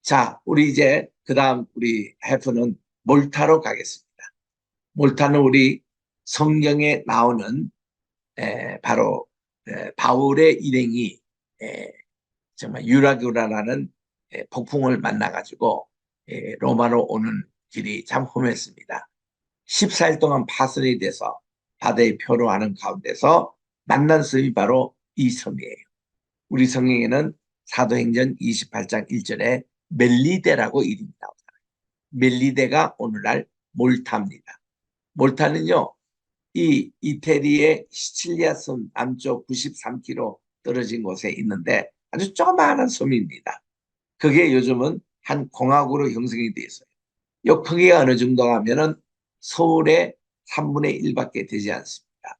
자, 우리 이제 그다음 우리 해프는 몰타로 가겠습니다. 몰타는 우리 성경에 나오는 바로 바울의 일행이 에, 정말 유라굴라라는 폭풍을 만나가지고 로마로 오는 길이 참 험했습니다. 14일 동안 파선이 돼서 바다에 표로하는 가운데서 만난 섬이 바로 이 섬이에요. 우리 성경에는 사도행전 28장 1절에 멜리데라고 이름이 나옵니다. 멜리데가 오늘날 몰타입니다. 몰타는요, 이 이태리의 시칠리아 섬 남쪽 93km 떨어진 곳에 있는데 아주 조그마한 섬입니다. 그게 요즘은 한 공화국으로 형성이 되어 있어요. 이 크기가 어느 정도 하면은 서울의 3분의 1밖에 되지 않습니다.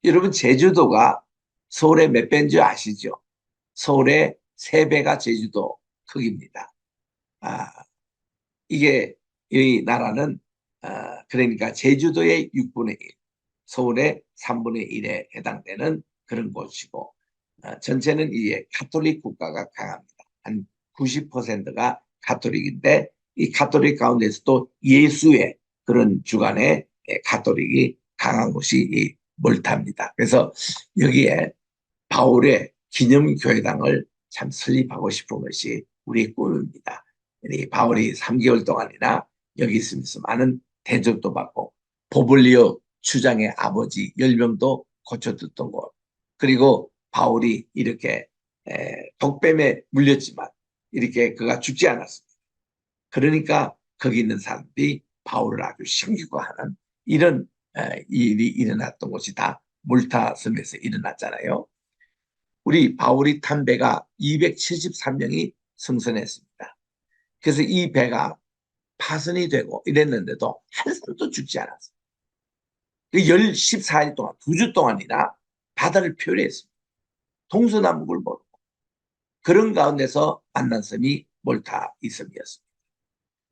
여러분 제주도가 서울의 몇 배인 줄 아시죠? 서울의 3배가 제주도 크기입니다. 아, 이게 이 나라는 그러니까 제주도의 6분의 1, 서울의 3분의 1에 해당되는 그런 곳이고 전체는 이게 가톨릭 국가가 강합니다. 한 90%가 가톨릭인데 이 가톨릭 가운데서도 예수의 그런 주관의 가톨릭이 강한 곳이 이 몰타입니다. 그래서 여기에 바울의 기념교회당을 참 설립하고 싶은 것이 우리의 꿈입니다. 바울이 3개월 동안이나 여기 있으면서 많은 대접도 받고 보블리오 주장의 아버지 10명도 고쳐듣던 곳, 그리고 바울이 이렇게 독뱀에 물렸지만 이렇게 그가 죽지 않았습니다. 그러니까 거기 있는 사람들이 바울을 아주 신기해하는 이런 일이 일어났던 곳이 다 몰타 섬에서 일어났잖아요. 우리 바울이 탄 배가 273명이 승선했습니다. 그래서 이 배가 파손이 되고 이랬는데도 한 사람도 죽지 않았어요. 그 14일 동안, 2주 동안이나 바다를 표류했습니다. 동서남북을 모르고. 그런 가운데서 만난 섬이 몰타 이 섬이었습니다.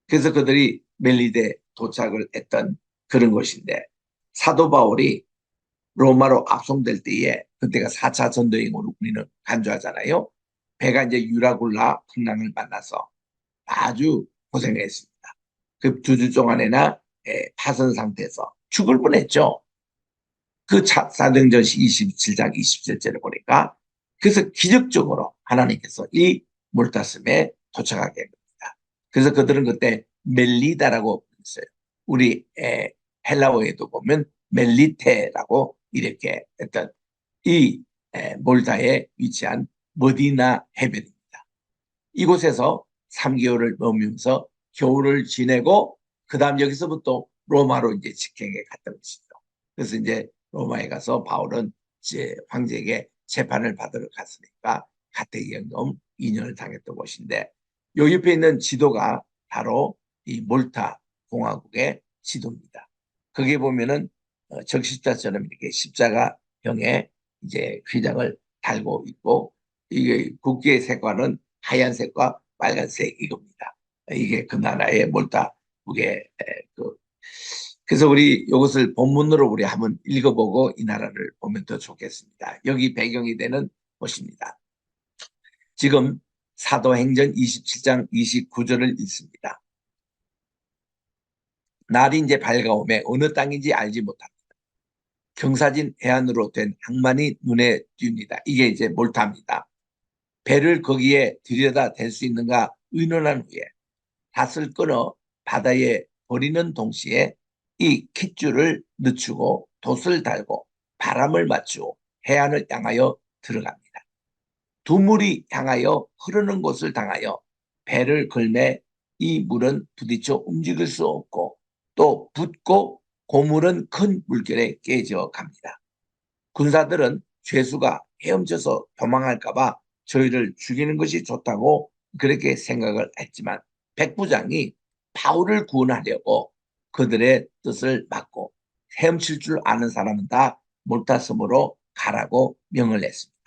그래서 그들이 멜리데 도착을 했던 그런 곳인데, 사도 바울이 로마로 압송될 때에, 그때가 4차 전도행으로 우리는 간주하잖아요. 배가 이제 유라굴라 풍랑을 만나서 아주 고생했습니다. 그 2주 동안에나 파선 상태에서 죽을 뻔했죠. 그 사도행전 27장 27절에 보니까. 그래서 기적적으로 하나님께서 이 몰타섬에 도착하게 됩니다. 그래서 그들은 그때 멜리다라고 했어요. 우리 헬라어에도 보면 멜리테라고 이렇게 했던 이 몰타에 위치한 머디나 해변입니다. 이곳에서 3개월을 머물면서 겨울을 지내고 그다음 여기서부터 로마로 이제 직행에 갔던 것이죠. 그래서 이제 로마에 가서 바울은 이제 황제에게 재판을 받으러 갔으니까 가택연금 2년을 당했던 곳인데, 요 옆에 있는 지도가 바로 이 몰타 공화국의 지도입니다. 거기에 보면은 적십자처럼 이렇게 십자가형의 이제 휘장을 달고 있고, 이게 국기의 색깔은 하얀색과 빨간색 이겁니다. 이게 그 나라의 몰타국의 그 그래서 우리 이것을 본문으로 우리 한번 읽어보고 이 나라를 보면 더 좋겠습니다. 여기 배경이 되는 곳입니다. 지금 사도행전 27장 29절을 읽습니다. 날이 이제 밝아오매 어느 땅인지 알지 못합니다. 경사진 해안으로 된 항만이 눈에 띕니다. 이게 이제 몰타입니다. 배를 거기에 들여다 댈 수 있는가 의논한 후에 닷을 끊어 바다에 버리는 동시에 이 깃줄을 늦추고 돛을 달고 바람을 맞추고 해안을 향하여 들어갑니다. 두 물이 향하여 흐르는 곳을 당하여 배를 걸매 이 물은 부딪혀 움직일 수 없고 또 붓고 고물은 큰 물결에 깨져 갑니다. 군사들은 죄수가 헤엄쳐서 도망할까 봐 저희를 죽이는 것이 좋다고 그렇게 생각을 했지만 백부장이 바울을 구원하려고 그들의 뜻을 막고 헤엄칠 줄 아는 사람은 다 몰타섬으로 가라고 명을 했습니다.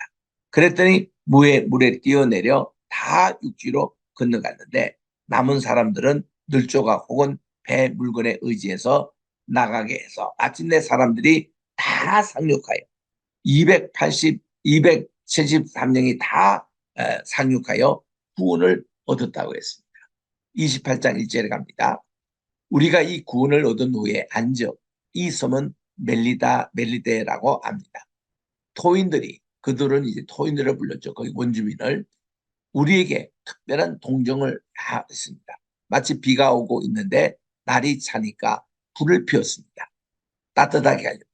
그랬더니 물에 뛰어내려 다 육지로 건너갔는데 남은 사람들은 늘조가 혹은 배 물건에 의지해서 나가게 해서 마침내 사람들이 다 상륙하여 273명이 다 상륙하여 구원을 얻었다고 했습니다. 28장 1절에 갑니다. 우리가 이 구원을 얻은 후에 안적 이 섬은 멜리데라고 합니다. 토인들이 그들은 이제 토인들을 불렀죠. 거기 원주민을 우리에게 특별한 동정을 했습니다. 마치 비가 오고 있는데 날이 차니까 불을 피웠습니다. 따뜻하게 하려고.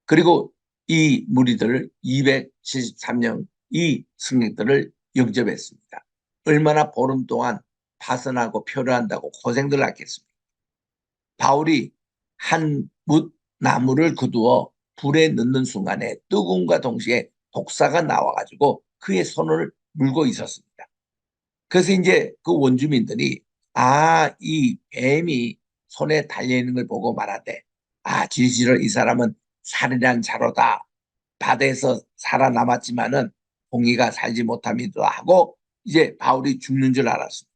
그리고 이 무리들을 273명 이 승객들을 영접했습니다. 얼마나 보름 동안 파선하고 표류한다고 고생들 하겠습니까? 바울이 한 뭇 나무를 거두어 불에 넣는 순간에 뜨거움과 동시에 독사가 나와가지고 그의 손을 물고 있었습니다. 그래서 이제 그 원주민들이 이 뱀이 손에 달려있는 걸 보고 말하되 진실로 이 사람은 살인한 자로다. 바다에서 살아남았지만은 공의가 살지 못함이다 하고 이제 바울이 죽는 줄 알았습니다.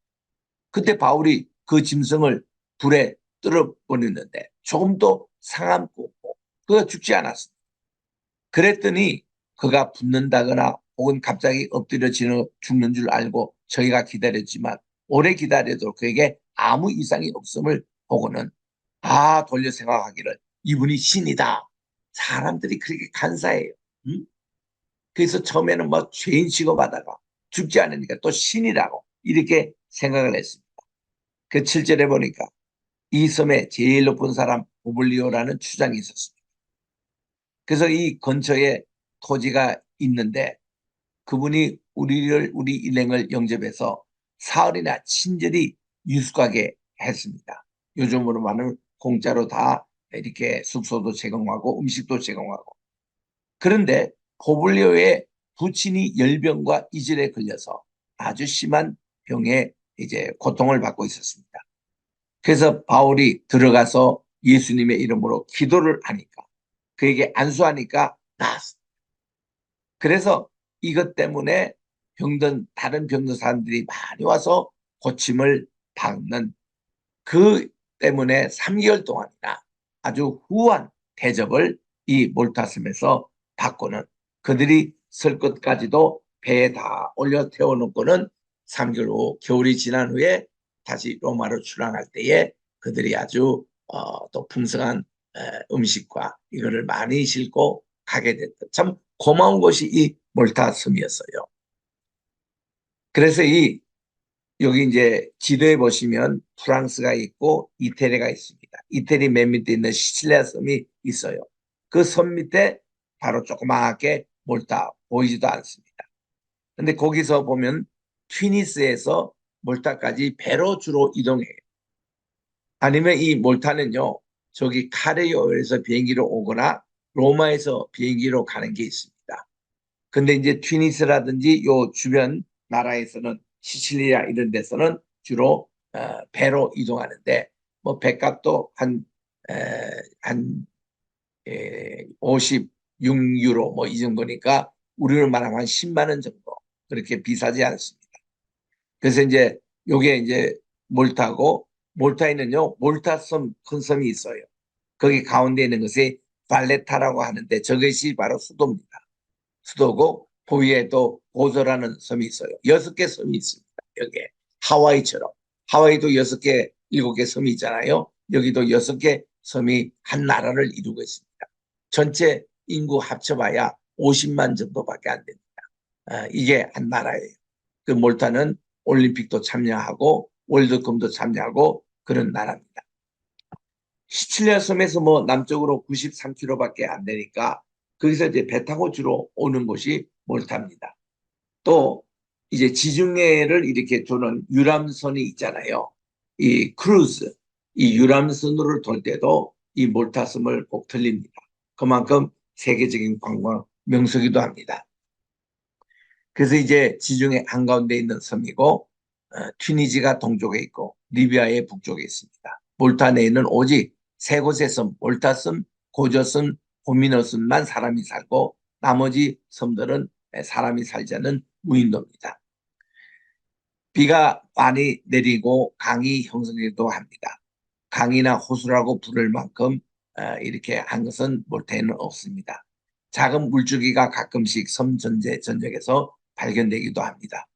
그때 바울이 그 짐승을 불에 떨어버렸는데 조금도 상함고 그가 죽지 않았습니다. 그랬더니 그가 붙는다거나 혹은 갑자기 엎드려 죽는 줄 알고 저희가 기다렸지만 오래 기다려도 그에게 아무 이상이 없음을 보고는 돌려 생각하기를 이분이 신이다. 사람들이 그렇게 간사해요. 응? 그래서 처음에는 뭐 죄인 취급하다가 죽지 않으니까 또 신이라고 이렇게 생각을 했습니다. 그 7절에 보니까 이 섬에 제일 높은 사람 오블리오라는 추장이 있었습니다. 그래서 이 근처에 토지가 있는데 그분이 우리 일행을 영접해서 사흘이나 친절히 유숙하게 했습니다. 요즘으로 말하면 공짜로 다 이렇게 숙소도 제공하고 음식도 제공하고. 그런데 포블리오의 부친이 열병과 이절에 걸려서 아주 심한 병에 이제 고통을 받고 있었습니다. 그래서 바울이 들어가서 예수님의 이름으로 기도를 하니까 그에게 안수하니까 나았습니다. 그래서 이것 때문에 다른 병든 사람들이 많이 와서 고침을 받는 그 때문에 3개월 동안이나 아주 후한 대접을 이 몰타섬에서 받고는 그들이 설 것까지도 배에 다 올려 태워놓고는 3개월 후 겨울이 지난 후에 다시 로마로 출항할 때에 그들이 아주 또 풍성한 음식과 이거를 많이 싣고 가게 됐다. 참 고마운 것이 이 몰타 섬이었어요. 그래서 여기 이제 지도에 보시면 프랑스가 있고 이태리가 있습니다. 이태리 맨 밑에 있는 시칠리아 섬이 있어요. 그 섬 밑에 바로 조그맣게 몰타 보이지도 않습니다. 근데 거기서 보면 튀니스에서 몰타까지 배로 주로 이동해요. 아니면 이 몰타는요, 저기 카레요에서 비행기로 오거나 로마에서 비행기로 가는 게 있습니다. 근데 이제 튀니스라든지 요 주변 나라에서는 시칠리아 이런 데서는 주로 배로 이동하는데 뭐 배값도 한 56유로 뭐 이 정도니까 우리로 말하면 한 10만 원 정도 그렇게 비싸지 않습니다. 그래서 이제 요게 이제 몰타고 몰타에는요 몰타섬 큰 섬이 있어요. 거기 가운데 있는 것이 발레타라고 하는데 저것이 바로 수도입니다. 수도고 그 위에 또 고조라는 섬이 있어요. 6개 섬이 있습니다. 여기에 하와이처럼 하와이도 6개, 7개 섬이 있잖아요. 여기도 6개 섬이 한 나라를 이루고 있습니다. 전체 인구 합쳐봐야 50만 정도밖에 안 됩니다. 이게 한 나라예요. 그 몰타는 올림픽도 참여하고 월드컵도 참여하고 그런 나라입니다. 시칠리아 섬에서 뭐 남쪽으로 93km밖에 안 되니까 거기서 이제 배 타고 주로 오는 곳이 몰타입니다. 또 이제 지중해를 이렇게 도는 유람선이 있잖아요. 이 크루즈, 이 유람선으로 돌 때도 이 몰타섬을 꼭 들립니다. 그만큼 세계적인 관광 명소기도 합니다. 그래서 이제 지중해 한가운데 있는 섬이고 튀니지가 동쪽에 있고 리비아의 북쪽에 있습니다. 몰타 내에는 오직 세 곳의 섬, 몰타섬, 고조섬, 호미노섬만 사람이 살고 나머지 섬들은 사람이 살지 않는 무인도입니다. 비가 많이 내리고 강이 형성되기도 합니다. 강이나 호수라고 부를 만큼 이렇게 한 것은 몰타에는 없습니다. 작은 물줄기가 가끔씩 섬 전역에서 발견되기도 합니다.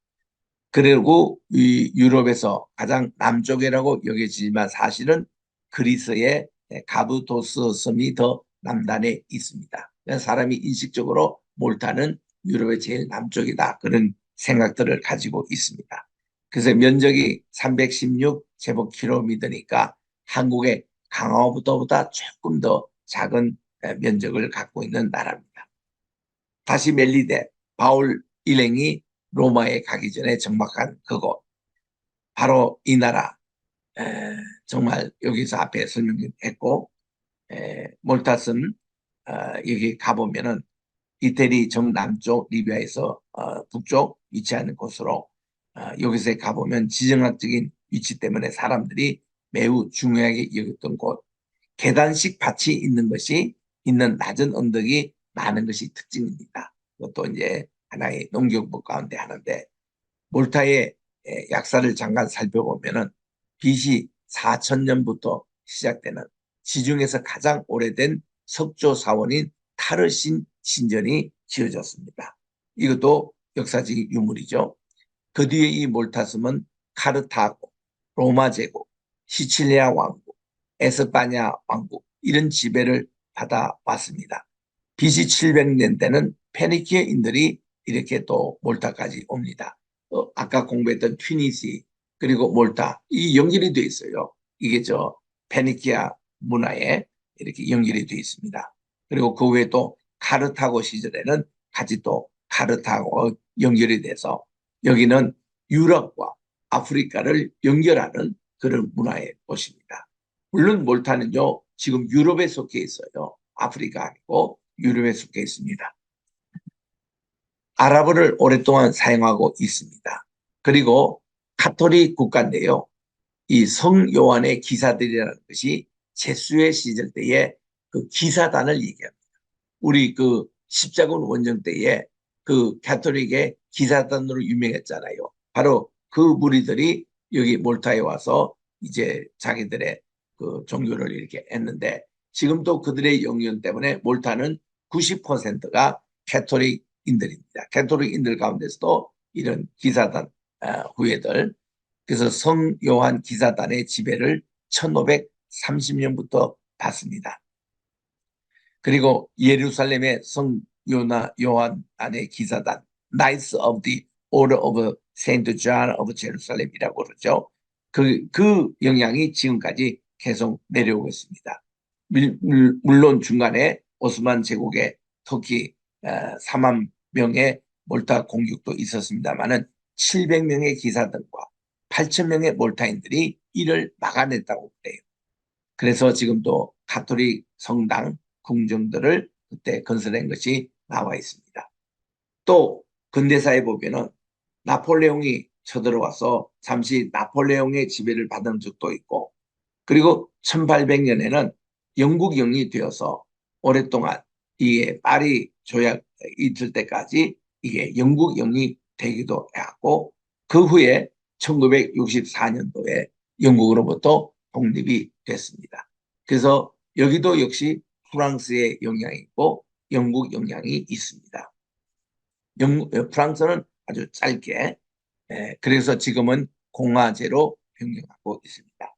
그리고 이 유럽에서 가장 남쪽이라고 여겨지지만 사실은 그리스의 가부도스 섬이 더 남단에 있습니다. 사람이 인식적으로 몰타는 유럽의 제일 남쪽이다, 그런 생각들을 가지고 있습니다. 그래서 면적이 316제곱킬로미터니까 한국의 강화도보다 조금 더 작은 면적을 갖고 있는 나라입니다. 다시 멜리데, 바울 일행이 로마에 가기 전에 정박한 그곳, 바로 이 나라. 정말 여기서 앞에 설명했고, 몰타섬, 여기 가보면은 이태리 정남쪽, 리비아에서 북쪽 위치하는 곳으로, 여기서 가보면 지정학적인 위치 때문에 사람들이 매우 중요하게 여겼던 곳, 계단식 밭이 있는 것이, 있는 낮은 언덕이 많은 것이 특징입니다. 그것도 이제 하나의 농경법 가운데 하는데, 몰타의 약사를 잠깐 살펴보면은 BC 4000년부터 시작되는 지중해에서 가장 오래된 석조 사원인 타르신 신전이 지어졌습니다. 이것도 역사적 유물이죠. 그 뒤에 이 몰타섬은 카르타고, 로마 제국, 시칠리아 왕국, 에스파냐 왕국, 이런 지배를 받아왔습니다. BC 700년대는 페니키아인들이 이렇게 또 몰타까지 옵니다. 아까 공부했던 튀니시 그리고 몰타, 이 연결이 되어 있어요. 이게 저 페니키아 문화에 이렇게 연결이 되어 있습니다. 그리고 그 외에 또 카르타고 시절에는 같이 또 카르타고 연결이 돼서 여기는 유럽과 아프리카를 연결하는 그런 문화의 곳입니다. 물론 몰타는요, 지금 유럽에 속해 있어요. 아프리카 아니고 유럽에 속해 있습니다. 아랍어를 오랫동안 사용하고 있습니다. 그리고 가톨릭 국가인데요. 이 성요한의 기사들이라는 것이 제수의 시절 때에 그 기사단을 얘기합니다. 우리 그 십자군 원정 때에 그 가톨릭의 기사단으로 유명했잖아요. 바로 그 무리들이 여기 몰타에 와서 이제 자기들의 그 종교를 이렇게 했는데, 지금도 그들의 영향 때문에 몰타는 90%가 가톨릭인들입니다. 가톨릭인들 가운데서도 이런 기사단 후예들, 그래서 성 요한 기사단의 지배를 1530년부터 받습니다. 그리고 예루살렘의 성 요한 안의 기사단, Knights of the Order of Saint John of Jerusalem이라고 그러죠. 그 영향이 지금까지 계속 내려오고 있습니다. 물론 중간에 오스만 제국의 터키 4만 명의 몰타 공격도 있었습니다만은 700명의 기사단과 8천 명의 몰타인들이 이를 막아냈다고 그래요. 그래서 지금도 가톨릭 성당, 궁정들을 그때 건설한 것이 나와 있습니다. 또 근대사에 보면은 나폴레옹이 쳐들어와서 잠시 나폴레옹의 지배를 받은 적도 있고, 그리고 1800년에는 영국 영이 되어서 오랫동안 이게 파리 조약 있을 때까지 이게 영국 영이 되기도 했고, 그 후에 1964년도에 영국으로부터 독립이 됐습니다. 그래서 여기도 역시 프랑스의 영향이 있고 영국 영향이 있습니다. 프랑스는 아주 짧게, 그래서 지금은 공화제로 변경하고 있습니다.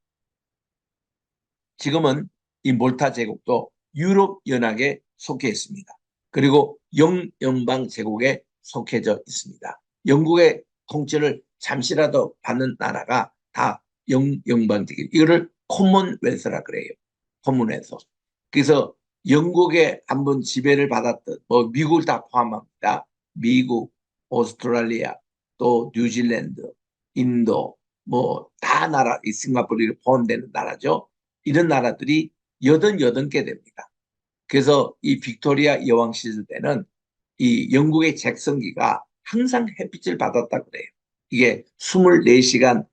지금은 이 몰타 제국도 유럽 연합에 속해 있습니다. 그리고 영연방 제국에 속해져 있습니다. 영국의 통치를 잠시라도 받는 나라가 다 영연방 제국, 이거를 코먼웰스라 그래요. 코먼웰스. 그래서 영국에 한번 지배를 받았던, 뭐 미국을 다 포함합니다. 미국, 오스트랄리아, 또 뉴질랜드, 인도, 뭐 다 나라, 이 싱가포르를 포함되는 나라죠. 이런 나라들이 88개 됩니다. 그래서 이 빅토리아 여왕 시절 때는 이 영국의 잭슨기가 항상 햇빛을 받았다 그래요. 이게 24시간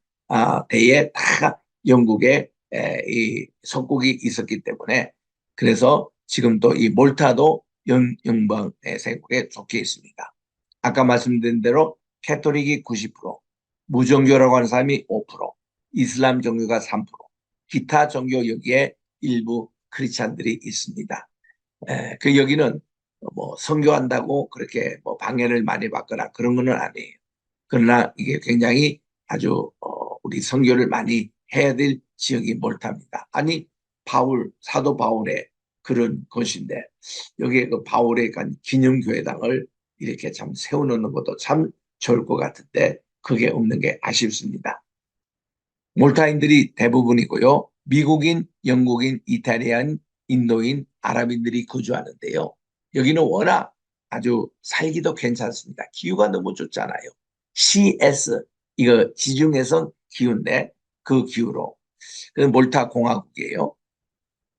대에 다 영국에 이 석국이 있었기 때문에, 그래서 지금도 이 몰타도 영방 세국에 속해 있습니다. 아까 말씀드린 대로 캐톨릭이 90%, 무종교라고 하는 사람이 5%, 이슬람 종교가 3%, 기타 종교 여기에 일부 크리스찬들이 있습니다. 그 여기는 뭐 선교한다고 그렇게 뭐 방해를 많이 받거나 그런 거는 아니에요. 그러나 이게 굉장히 아주 우리 선교를 많이 해야 될 지역이 몰타입니다. 아니 사도 바울의 그런 것인데 여기에 그 바울의 기념교회당을 이렇게 참 세워놓는 것도 참 좋을 것 같은데 그게 없는 게 아쉽습니다. 몰타인들이 대부분이고요. 미국인, 영국인, 이탈리안, 인도인, 아랍인들이 거주하는데요. 여기는 워낙 아주 살기도 괜찮습니다. 기후가 너무 좋잖아요. CS, 이거 지중해성 기후인데 그 기후로. 그 몰타 공화국이에요.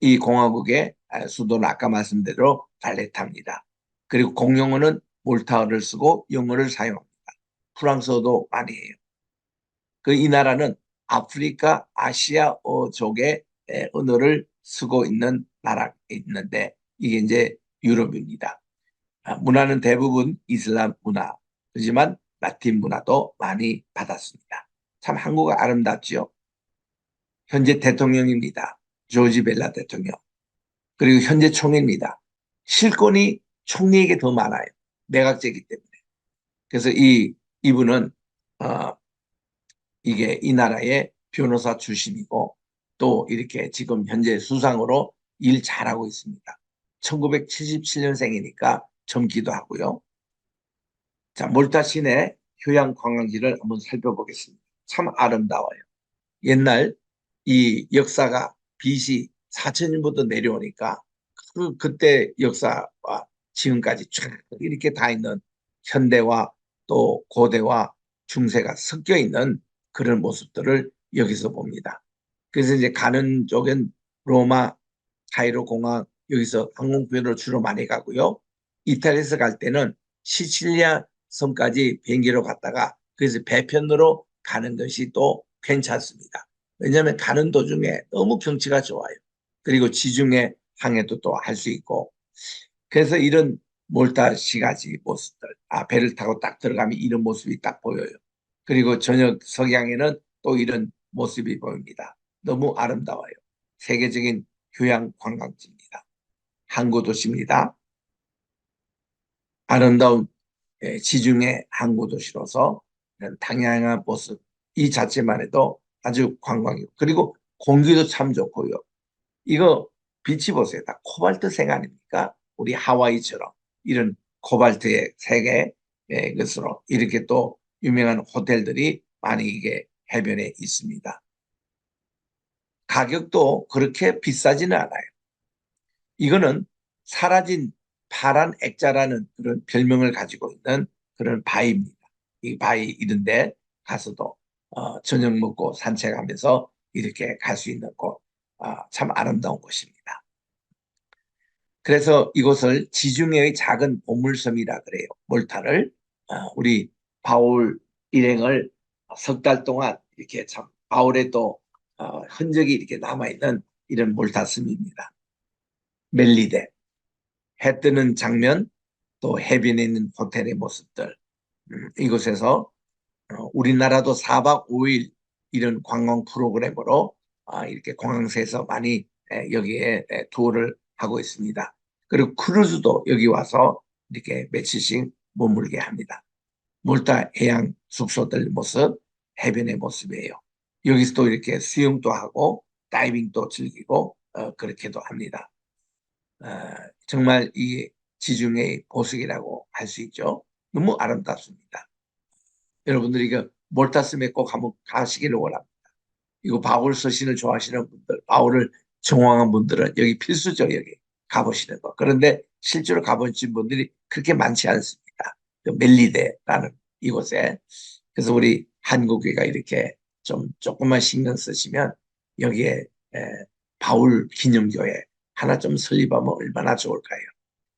이 공화국의 수도는 아까 말씀대로 발레타입니다. 그리고 공용어는 몰타어를 쓰고 영어를 사용합니다. 프랑스어도 많이 해요. 이 나라는 아프리카 아시아어 쪽의 언어를 쓰고 있는 나라에 있는데 이게 이제 유럽입니다. 문화는 대부분 이슬람 문화, 하지만 라틴 문화도 많이 받았습니다. 참 한국은 아름답지요. 현재 대통령입니다. 조지 벨라 대통령. 그리고 현재 총리입니다. 실권이 총리에게 더 많아요. 내각제이기 때문에. 그래서 이분은 이게 이 나라의 변호사 출신이고 또 이렇게 지금 현재 수상으로 일 잘하고 있습니다. 1977년생이니까 젊기도 하고요. 자, 몰타 시내 휴양 관광지를 한번 살펴보겠습니다. 참 아름다워요. 옛날 이 역사가 BC 4천년부터 내려오니까 그때 역사와 지금까지 쫙 이렇게 다 있는 현대와 또 고대와 중세가 섞여 있는 그런 모습들을 여기서 봅니다. 그래서 이제 가는 쪽은 로마, 카이로 공항 여기서 항공편으로 주로 많이 가고요. 이탈리아에서 갈 때는 시칠리아 섬까지 비행기로 갔다가 그래서 배편으로 가는 것이 또 괜찮습니다. 왜냐하면 가는 도중에 너무 경치가 좋아요. 그리고 지중해 항해도 또 할 수 있고 그래서 이런 몰타 시가지 모습들 배를 타고 딱 들어가면 이런 모습이 딱 보여요. 그리고 저녁 석양에는 또 이런 모습이 보입니다. 너무 아름다워요. 세계적인 휴양 관광지입니다. 항구 도시입니다. 아름다운 지중해 항구 도시로서 이런 당양한 모습 이 자체만 해도 아주 관광이고 그리고 공기도 참 좋고요. 이거 빛이 보세요. 다 코발트색 아닙니까? 우리 하와이처럼 이런 코발트의 색의 것으로 이렇게 또 유명한 호텔들이 많이 이게 해변에 있습니다. 가격도 그렇게 비싸지는 않아요. 이거는 사라진 파란 액자라는 그런 별명을 가지고 있는 그런 바위입니다. 이 바위 이런데 가서도 저녁 먹고 산책하면서 이렇게 갈 수 있는 곳, 참 아름다운 곳입니다. 그래서 이곳을 지중해의 작은 보물섬이라 그래요. 몰타를 우리 바울 일행을 석 달 동안 이렇게 참 바울의 또 흔적이 이렇게 남아있는 이런 몰타섬입니다. 멜리데 해 뜨는 장면 또 해변에 있는 호텔의 모습들 이곳에서 우리나라도 4박 5일 이런 관광 프로그램으로 이렇게 공항에서 많이 여기에 투어를 하고 있습니다. 그리고 크루즈도 여기 와서 이렇게 며칠씩 머물게 합니다. 몰타 해양 숙소들 모습, 해변의 모습이에요. 여기서도 이렇게 수영도 하고 다이빙도 즐기고 그렇게도 합니다. 정말 이 지중해의 보석이라고 할 수 있죠. 너무 아름답습니다. 여러분들이 이거 몰타섬에 꼭 한번 가시기를 원합니다. 이거 바울 서신을 좋아하시는 분들, 바울을 정황한 분들은 여기 필수죠, 여기 가보시는 거. 그런데 실제로 가보신 분들이 그렇게 많지 않습니다. 멜리데라는 이곳에. 그래서 우리 한국교회가 이렇게 좀 조금만 신경 쓰시면 여기에 바울 기념교회 하나 좀 설립하면 얼마나 좋을까요?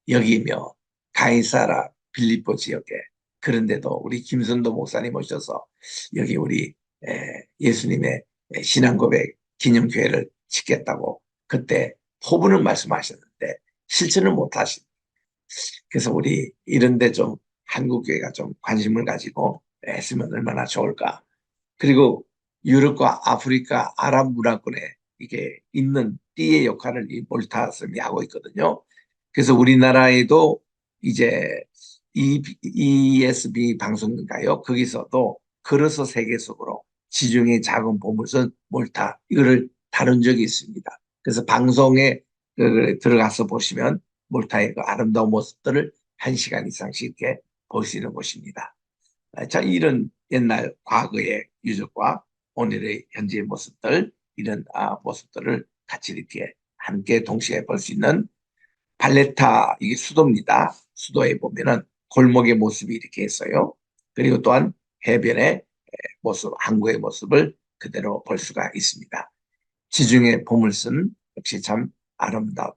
여기며 가이사라 빌립보 지역에 그런데도 우리 김선도 목사님 오셔서 여기 우리 예수님의 신앙고백 기념교회를 짓겠다고 그때 포부는 말씀하셨는데 실천을 못하신. 그래서 우리 이런데 좀 한국교회가 좀 관심을 가지고 했으면 얼마나 좋을까. 그리고 유럽과 아프리카 아랍 문화권에 이게 있는 띠의 역할을 이 몰타섬이 하고 있거든요. 그래서 우리나라에도 이제 ESB 방송인가요? 거기서도 걸어서 세계 속으로 지중해 작은 보물선 몰타 이거를 다룬 적이 있습니다. 그래서 방송에 들어가서 보시면 몰타의 그 아름다운 모습들을 1시간 이상씩 이렇게 볼 수 있는 곳입니다. 자, 이런 옛날 과거의 유적과 오늘의 현재의 모습들, 이런 모습들을 같이 이렇게 함께 동시에 볼 수 있는 발레타, 이게 수도입니다. 수도에 보면은 골목의 모습이 이렇게 있어요. 그리고 또한 해변의 모습, 항구의 모습을 그대로 볼 수가 있습니다. 지중해 보물선 역시 참 아름다운.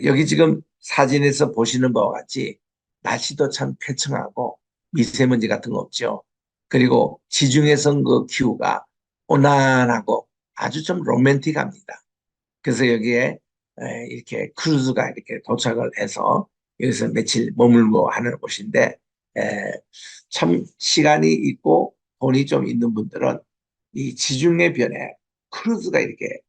여기 지금 사진에서 보시는 바와 같이 날씨도 참 쾌청하고 미세먼지 같은 거 없죠. 그리고 지중해선 그 기후가 온난하고 아주 좀 로맨틱합니다. 그래서 여기에 이렇게 크루즈가 이렇게 도착을 해서 여기서 며칠 머물고 하는 곳인데 참 시간이 있고 돈이 좀 있는 분들은 이 지중해변에 크루즈가 이렇게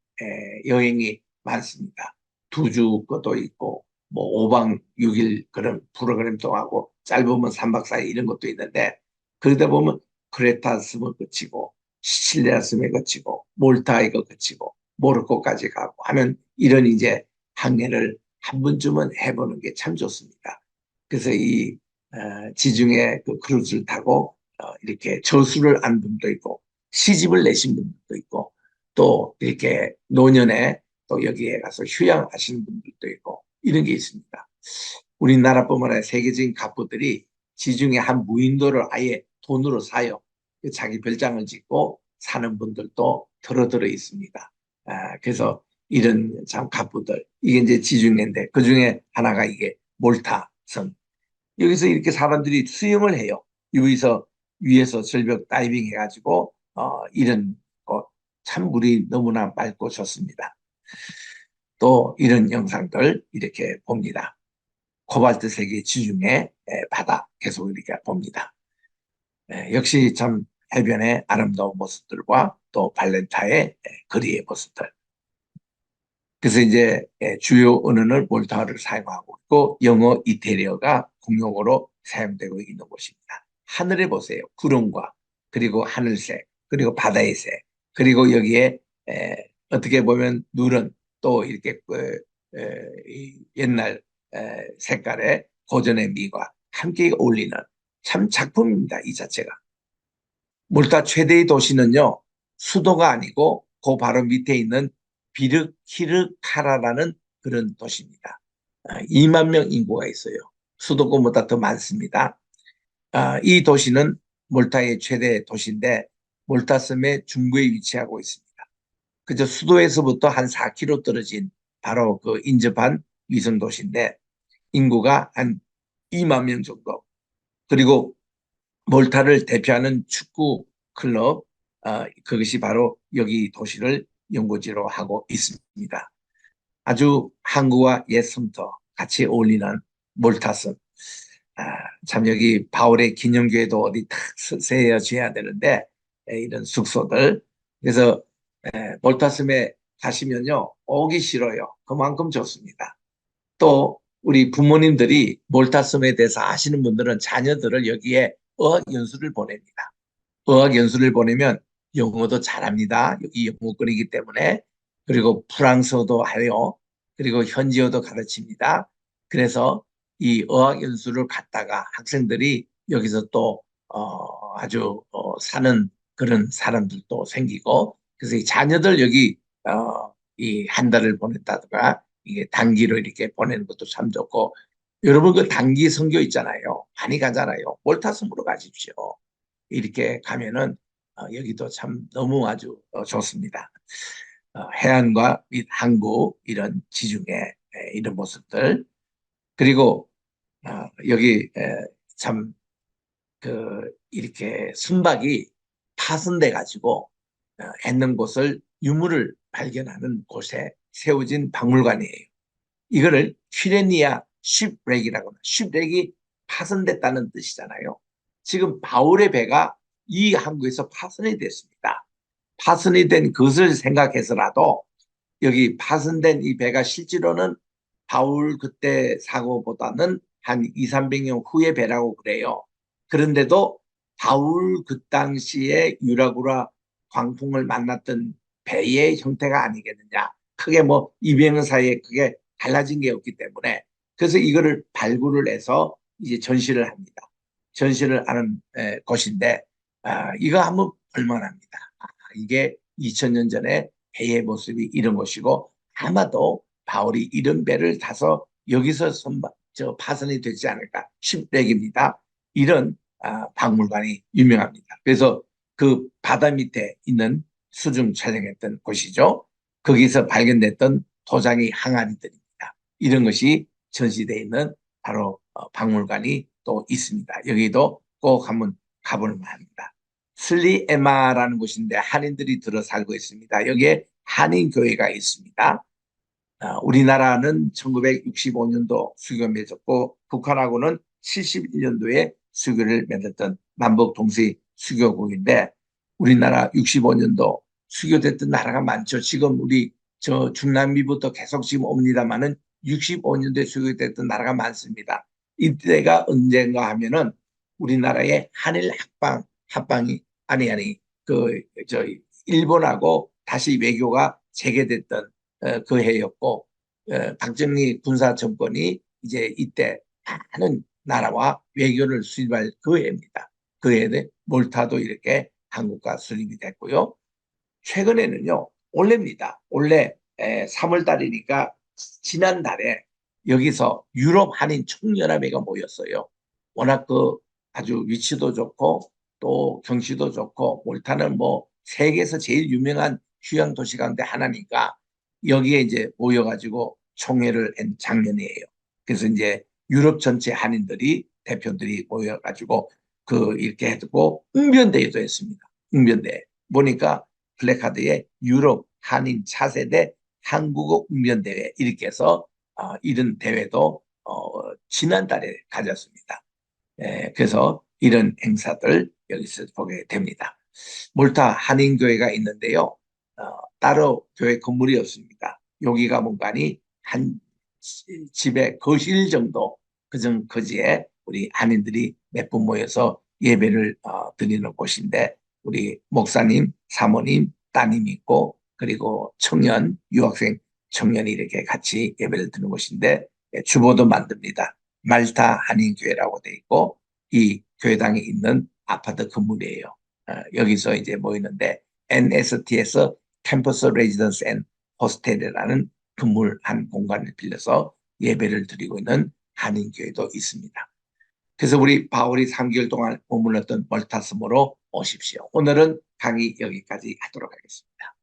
여행이 많습니다. 2주 것도 있고 뭐 5박 6일 그런 프로그램도 하고 짧으면 3박 4일 이런 것도 있는데 그러다 보면 크레타 섬을 거치고 시칠리아 섬에 거치고 몰타에 거치고 모로코까지 가고 하면 이런 이제 항해를 한 번쯤은 해보는 게 참 좋습니다. 그래서 이 지중해 그 크루즈를 타고 이렇게 저수를 안 분도 있고 시집을 내신 분들도 있고 또 이렇게 노년에 또 여기에 가서 휴양하시는 분들도 있고 이런 게 있습니다. 우리나라뿐만 아니라 세계적인 갑부들이 지중해 한 무인도를 아예 돈으로 사요. 자기 별장을 짓고 사는 분들도 들어 있습니다. 그래서 이런 참 갑부들 이게 이제 지중해인데 그 중에 하나가 이게 몰타섬. 여기서 이렇게 사람들이 수영을 해요. 여기서 위에서 절벽 다이빙 해가지고 이런 참 물이 너무나 맑고 좋습니다. 또 이런 영상들 이렇게 봅니다. 코발트 세계 지중해 바다 계속 이렇게 봅니다. 역시 참 해변의 아름다운 모습들과 또 발렌타의 거리의 모습들. 그래서 이제 주요 언어는 몰타어를 사용하고 있고 영어 이태리어가 공용어로 사용되고 있는 곳입니다. 하늘에 보세요. 구름과 그리고 하늘색 그리고 바다의 색 그리고 여기에 어떻게 보면 누런 또 이렇게 옛날 색깔의 고전의 미가 함께 어울리는 참 작품입니다. 이 자체가. 몰타 최대의 도시는요. 수도가 아니고 그 바로 밑에 있는 비르키르카라라는 그런 도시입니다. 2만 명 인구가 있어요. 수도권보다 더 많습니다. 이 도시는 몰타의 최대 도시인데 몰타섬의 중부에 위치하고 있습니다. 그저 수도에서부터 한 4km 떨어진 바로 그 인접한 위성 도시인데 인구가 한 2만 명 정도. 그리고 몰타를 대표하는 축구 클럽 그것이 바로 여기 도시를 연고지로 하고 있습니다. 아주 항구와 옛 섬터 같이 어울리는 몰타섬. 아, 참 여기 바울의 기념교회도 어디 탁 세워져야 되는데 이런 숙소들. 그래서 몰타섬에 가시면요 오기 싫어요. 그만큼 좋습니다. 또 우리 부모님들이 몰타섬에 대해서 아시는 분들은 자녀들을 여기에 어학 연수를 보냅니다. 어학 연수를 보내면 영어도 잘합니다. 여기 영어권이기 때문에. 그리고 프랑스어도 하요. 그리고 현지어도 가르칩니다. 그래서 이 어학 연수를 갔다가 학생들이 여기서 또 아주 사는 그런 사람들도 생기고 그래서 이 자녀들 여기 이 한 달을 보냈다든가 이게 단기로 이렇게 보내는 것도 참 좋고 여러분 그 단기 선교 있잖아요. 많이 가잖아요. 몰타섬으로 가십시오. 이렇게 가면은 여기도 참 너무 아주 좋습니다. 해안과 및 항구 이런 지중해 이런 모습들 그리고 여기 참 그 이렇게 순박이 파손돼 가지고 있는 곳을 유물을 발견하는 곳에 세워진 박물관이에요. 이거를 퀴레니아 쉽렉이라고 합니다. 쉽렉이 파손됐다는 뜻이잖아요. 지금 바울의 배가 이 항구에서 파손이 됐습니다. 파손이 된 것을 생각해서라도 여기 파손된 이 배가 실제로는 바울 그때 사고보다는 한 2, 300년 후의 배라고 그래요. 그런데도 바울 그 당시에 유라굴라 광풍을 만났던 배의 형태가 아니겠느냐. 크게 뭐 200년 사이에 크게 달라진 게 없기 때문에 그래서 이거를 발굴을 해서 이제 전시를 합니다. 전시를 하는 곳인데 이거 한번 볼만합니다. 이게 2000년 전에 배의 모습이 이런 것이고 아마도 바울이 이런 배를 타서 여기서 파손이 되지 않을까 싶백입니다. 이런 박물관이 유명합니다. 그래서 그 바다 밑에 있는 수중 촬영했던 곳이죠. 거기서 발견됐던 도자기 항아리들입니다. 이런 것이 전시되어 있는 바로 박물관이 또 있습니다. 여기도 꼭 한번 가볼 만합니다. 슬리에마라는 곳인데 한인들이 들어 살고 있습니다. 여기에 한인교회가 있습니다. 우리나라는 1965년도 수교 맺었고 북한하고는 71년도에 수교를 맺었던 남북 동시 수교국인데 우리나라 65년도 수교됐던 나라가 많죠. 지금 우리 저 중남미부터 계속 지금 옵니다만은 65년도에 수교됐던 나라가 많습니다. 이때가 언젠가 하면은 우리나라의 한일 합방이 아니 저 일본하고 다시 외교가 재개됐던 그 해였고 박정희 군사 정권이 이제 이때 많은 나라와 외교를 수립할 그 해입니다. 그 해에 몰타도 이렇게 한국과 수립이 됐고요. 최근에는요, 올해입니다. 올해 3월 달이니까 지난달에 여기서 유럽 한인 총연합회가 모였어요. 워낙 그 아주 위치도 좋고 또 경치도 좋고 몰타는 뭐 세계에서 제일 유명한 휴양 도시 가운데 하나니까 여기에 이제 모여가지고 총회를 한 장면이에요. 그래서 이제 유럽 전체 한인들이 대표들이 모여가지고 그 이렇게 해두고 웅변대회도 했습니다. 웅변대회 보니까 플래카드에 유럽 한인 차세대 한국어 웅변대회 이렇게 해서 이런 대회도 지난달에 가졌습니다. 그래서 이런 행사들 여기서 보게 됩니다. 몰타 한인교회가 있는데요. 따로 교회 건물이 없습니다. 여기가 뭔가니 한 집의 거실 정도 그정 거지에 우리 한인들이 몇 분 모여서 예배를 드리는 곳인데 우리 목사님, 사모님, 따님 있고 그리고 청년, 유학생 청년이 이렇게 같이 예배를 드리는 곳인데 주보도 만듭니다. 말타 한인교회라고 돼 있고 이 교회당에 있는 아파트 건물이에요. 여기서 이제 모이는데 NST에서 캠퍼스 레지던스 앤 호스텔이라는 건물 한 공간을 빌려서 예배를 드리고 있는 한인교회도 있습니다. 그래서 우리 바울이 3개월 동안 머물렀던 멀타섬으로 오십시오. 오늘은 강의 여기까지 하도록 하겠습니다.